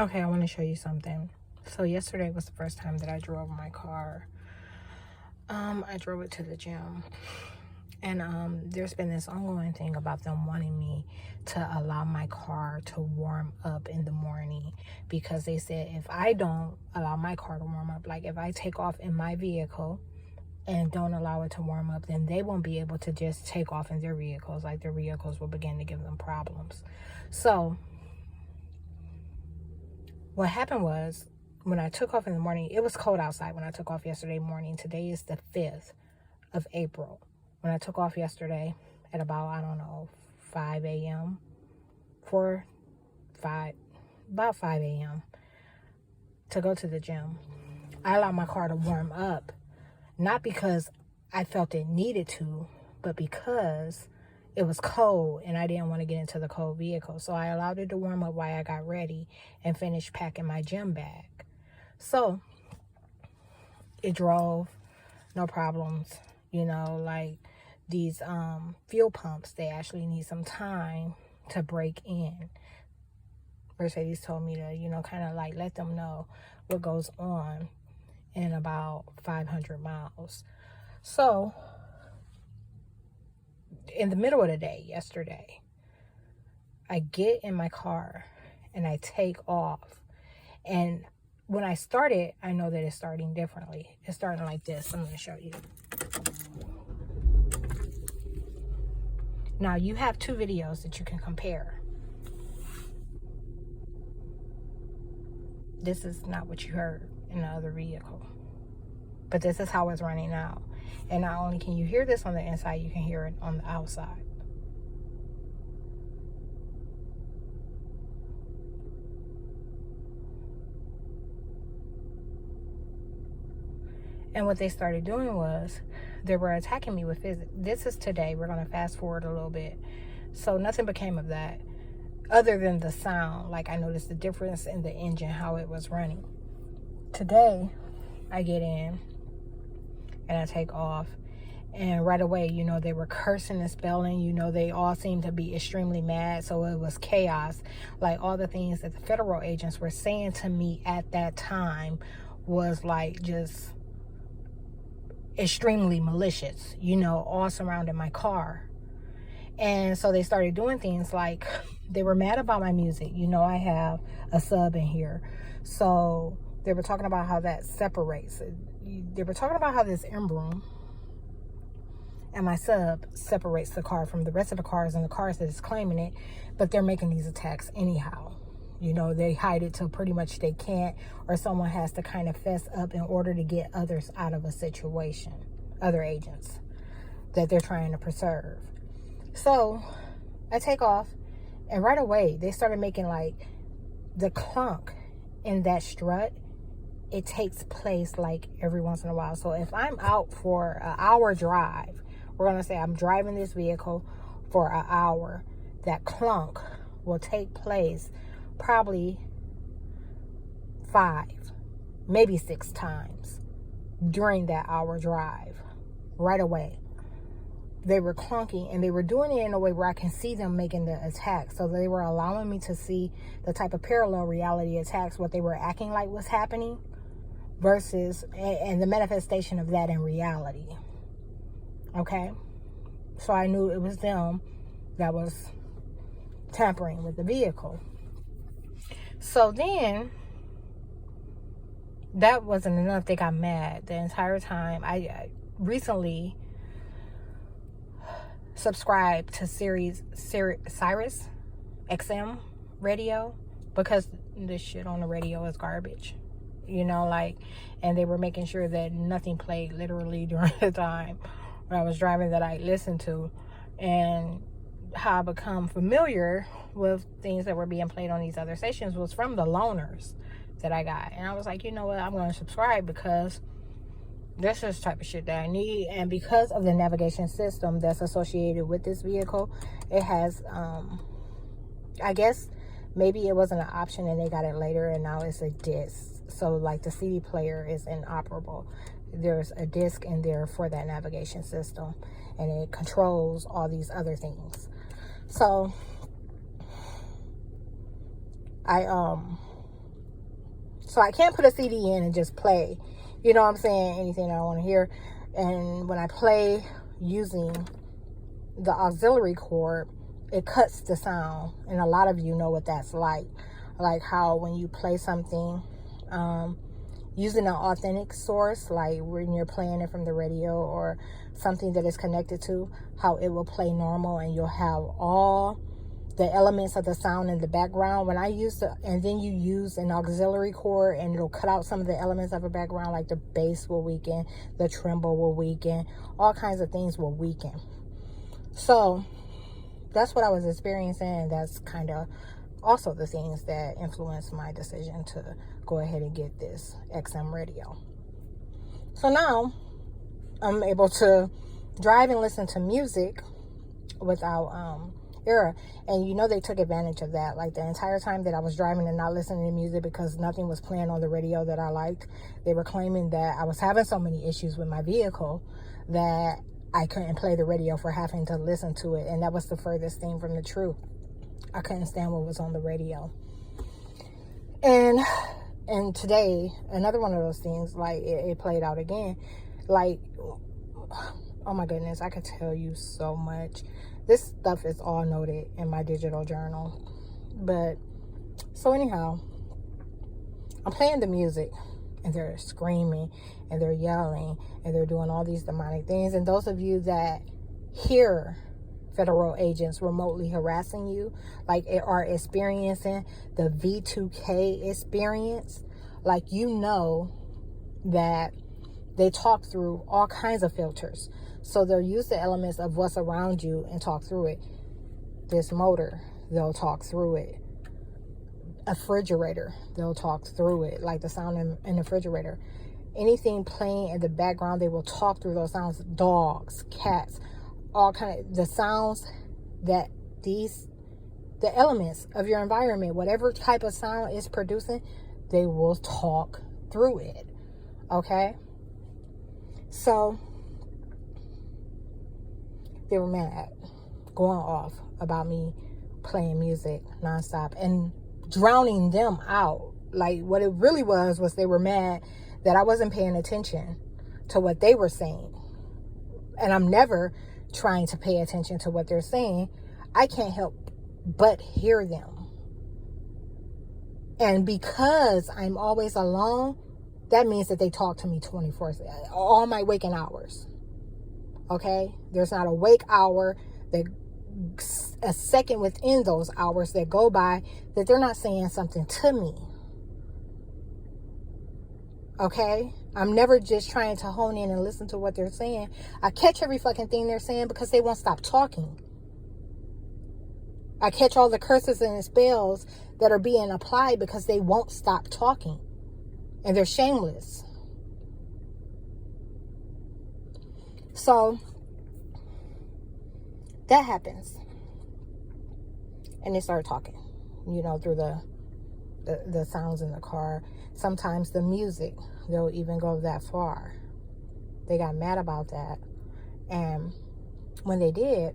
Okay, I want to show you something. So yesterday was the first time that I drove my car. I drove it to the gym. And there's been this ongoing thing about them wanting me to allow my car to warm up in the morning, because they said if I don't allow my car to warm up, like if I take off in my vehicle and don't allow it to warm up, then they won't be able to just take off in their vehicles. Like their vehicles will begin to give them problems. So what happened was, when I took off in the morning, it was cold outside when I took off yesterday morning. Today is the 5th of April. When I took off yesterday at about, I don't know, 5 a.m., about 5 a.m. to go to the gym, I allowed my car to warm up, not because I felt it needed to, but because it was cold and I didn't want to get into the cold vehicle. So I allowed it to warm up while I got ready and finished packing my gym bag. So it drove, no problems. You know, like these fuel pumps, they actually need some time to break in. Mercedes told me to, you know, kind of like let them know what goes on in about 500 miles. So in the middle of the day yesterday, I get in my car and I take off. And when I started, I know that it's starting differently. It's starting like this. I'm going to show you. Now, you have two videos that you can compare. This is not what you heard in the other vehicle. But this is how it's running now. And not only can you hear this on the inside, you can hear it on the outside. And what they started doing was, they were attacking me with physics. This is today. We're going to fast forward a little bit. So nothing became of that, other than the sound. Like I noticed the difference in the engine, how it was running. Today, I get in and I take off. And right away, you know, they were cursing and spelling. You know, they all seemed to be extremely mad. So it was chaos. Like all the things that the federal agents were saying to me at that time was like just extremely malicious, you know, all surrounding my car. And so they started doing things like, they were mad about my music. You know, I have a sub in here. So they were talking about how that separates. They were talking about how this emblem and my sub separates the car from the rest of the cars and the cars that is claiming it. But they're making these attacks anyhow. You know, they hide it till pretty much they can't, or someone has to kind of fess up in order to get others out of a situation, other agents that they're trying to preserve. So I take off, and right away they started making like the clunk in that strut. It takes place like every once in a while. So if I'm out for an hour drive, we're going to say I'm driving this vehicle for an hour, that clunk will take place probably 5, maybe 6 times during that hour drive. Right away they were clunking, and they were doing it in a way where I can see them making the attack. So they were allowing me to see the type of parallel reality attacks, what they were acting like was happening, versus and the manifestation of that in reality. Okay, so I knew it was them that was tampering with the vehicle. So then, that wasn't enough. They got mad the entire time. I recently subscribed to Sirius XM radio, because this shit on the radio is garbage. You know, like, and they were making sure that nothing played literally during the time when I was driving that I listened to. And how I become familiar with things that were being played on these other stations was from the loaners that I got. And I was like, you know what, I'm going to subscribe, because this is the type of shit that I need. And because of the navigation system that's associated with this vehicle, it has I guess maybe it wasn't an option and they got it later, and now it's a disc. So like the CD player is inoperable. There's a disc in there for that navigation system, and it controls all these other things. So I So I can't put a CD in and just play, you know what I'm saying, anything that I want to hear. And when I play using the auxiliary cord, it cuts the sound. And a lot of you know what that's like how when you play something using an authentic source, like when you're playing it from the radio or something that is connected to, how it will play normal and you'll have all the elements of the sound in the background. When I use and then you use an auxiliary cord and it'll cut out some of the elements of the background, like the bass will weaken, the tremble will weaken, all kinds of things will weaken. So that's what I was experiencing, and that's kind of also the things that influenced my decision to go ahead and get this XM radio. So now I'm able to drive and listen to music without error. And you know, they took advantage of that. Like the entire time that I was driving and not listening to music because nothing was playing on the radio that I liked, they were claiming that I was having so many issues with my vehicle that I couldn't play the radio for having to listen to it. And that was the furthest thing from the truth. I couldn't stand what was on the radio. And today, another one of those things, like it played out again. Like, oh my goodness, I could tell you so much. This stuff is all noted in my digital journal. But, so anyhow, I'm playing the music and they're screaming and they're yelling and they're doing all these demonic things. And those of you that hear federal agents remotely harassing you, like are experiencing the V2K experience, like you know that they talk through all kinds of filters. So they'll use the elements of what's around you and talk through it. This motor, they'll talk through it. A refrigerator, they'll talk through it, like the sound in the refrigerator. Anything playing in the background, they will talk through those sounds. Dogs, cats, all kind of the sounds that the elements of your environment, whatever type of sound is producing, they will talk through it. Okay? So they were mad, going off about me playing music nonstop and drowning them out. Like what it really was they were mad that I wasn't paying attention to what they were saying. And I'm never trying to pay attention to what they're saying. I can't help but hear them. And because I'm always alone, that means that they talk to me 24/7, all my waking hours. Okay? There's not a wake hour, that a second within those hours that go by that they're not saying something to me. Okay? I'm never just trying to hone in and listen to what they're saying. I catch every fucking thing they're saying because they won't stop talking. I catch all the curses and spells that are being applied because they won't stop talking. And they're shameless. So that happens. And they start talking, you know, through the sounds in the car. Sometimes the music, they'll even go that far. They got mad about that. And when they did,